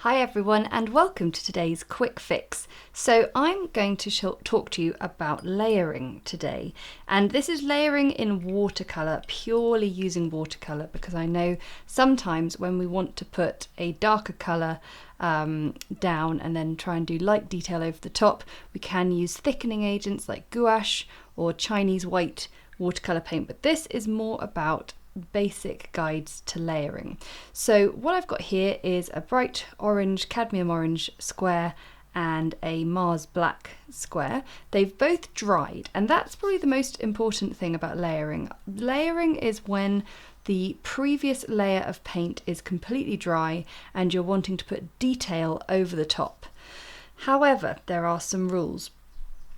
Hi everyone and welcome to today's quick fix. So I'm going to talk to you about layering today, and this is layering in watercolour, purely using watercolour, because I know sometimes when we want to put a darker colour down and then try and do light detail over the top, we can use thickening agents like gouache or Chinese white watercolour paint, but this is more about basic guides to layering. So what I've got here is a bright orange, cadmium orange square and a Mars black square. They've both dried, and that's probably the most important thing about layering. Layering is when the previous layer of paint is completely dry and you're wanting to put detail over the top. However, there are some rules.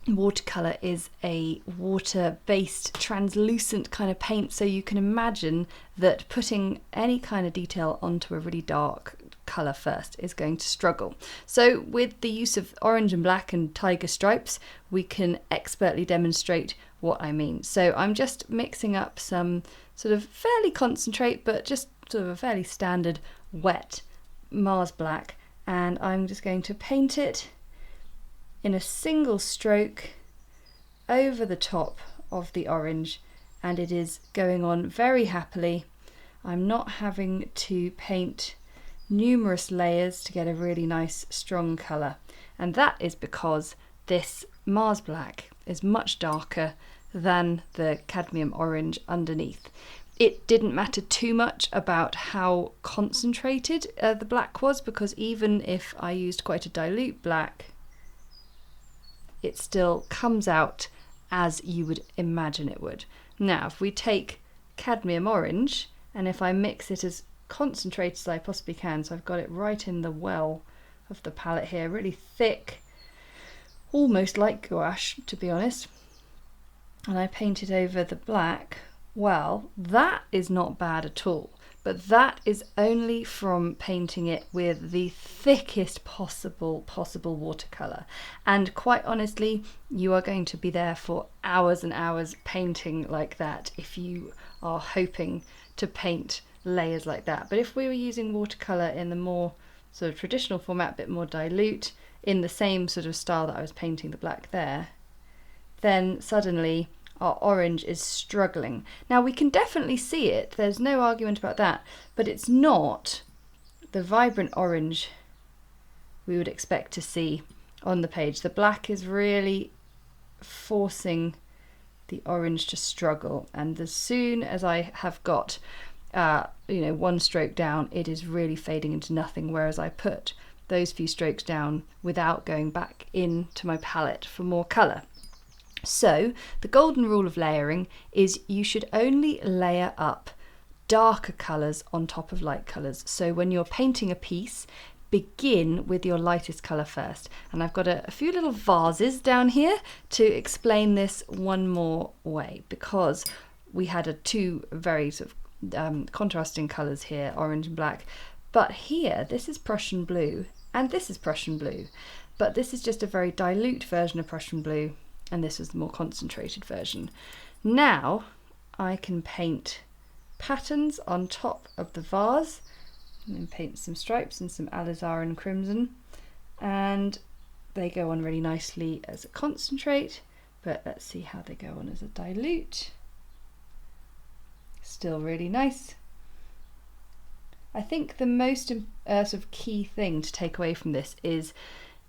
Watercolour is a water-based translucent kind of paint, so you can imagine that putting any kind of detail onto a really dark colour first is going to struggle. So with the use of orange and black and tiger stripes, we can expertly demonstrate what I mean. So I'm just mixing up some sort of fairly concentrate, but just sort of a fairly standard wet Mars black, and I'm just going to paint it in a single stroke over the top of the orange, and it is going on very happily. I'm not having to paint numerous layers to get a really nice strong colour, and that is because this Mars black is much darker than the cadmium orange underneath. It didn't matter too much about how concentrated the black was, because even if I used quite a dilute black, it still comes out as you would imagine it would. Now, if we take cadmium orange, and if I mix it as concentrated as I possibly can, so I've got it right in the well of the palette here, really thick, almost like gouache, to be honest, and I paint it over the black, well, that is not bad at all. But that is only from painting it with the thickest possible watercolour. And quite honestly, you are going to be there for hours and hours painting like that if you are hoping to paint layers like that. But if we were using watercolour in the more sort of traditional format, a bit more dilute, in the same sort of style that I was painting the black there, then suddenly our orange is struggling. Now we can definitely see it, there's no argument about that, but it's not the vibrant orange we would expect to see on the page. The black is really forcing the orange to struggle, and as soon as I have got one stroke down, it is really fading into nothing, whereas I put those few strokes down without going back into my palette for more colour. So the golden rule of layering is you should only layer up darker colours on top of light colours. So when you're painting a piece, begin with your lightest colour first. And I've got a few little vases down here to explain this one more way, because we had two very sort of contrasting colours here, orange and black. But here, this is Prussian blue and this is Prussian blue. But this is just a very dilute version of Prussian blue, and this was the more concentrated version. Now I can paint patterns on top of the vase, and then paint some stripes and some alizarin crimson, and they go on really nicely as a concentrate, but let's see how they go on as a dilute. Still really nice. I think the most sort of key thing to take away from this is,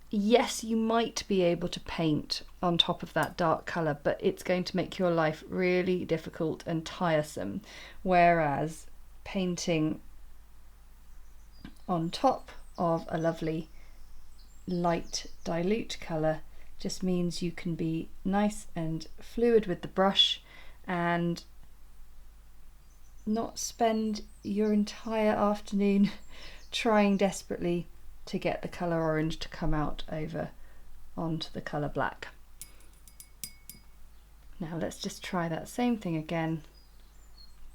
yes, you might be able to paint on top of that dark colour, but it's going to make your life really difficult and tiresome. Whereas painting on top of a lovely light dilute colour just means you can be nice and fluid with the brush and not spend your entire afternoon trying desperately to get the colour orange to come out over onto the colour black. Now let's just try that same thing again,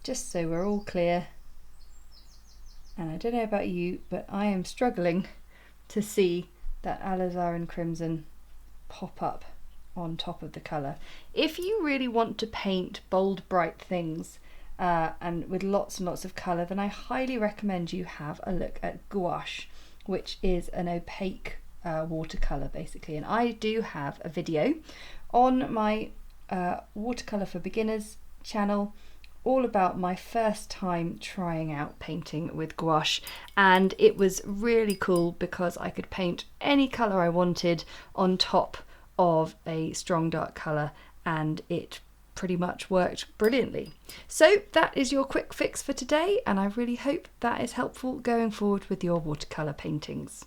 just so we're all clear. And I don't know about you, but I am struggling to see that alizarin crimson pop up on top of the colour. If you really want to paint bold, bright things and with lots and lots of colour, then I highly recommend you have a look at gouache. which is an opaque watercolour basically. And I do have a video on my Watercolour for Beginners channel all about my first time trying out painting with gouache, and it was really cool because I could paint any colour I wanted on top of a strong dark colour, and it pretty much worked brilliantly. So that is your quick fix for today, and I really hope that is helpful going forward with your watercolour paintings.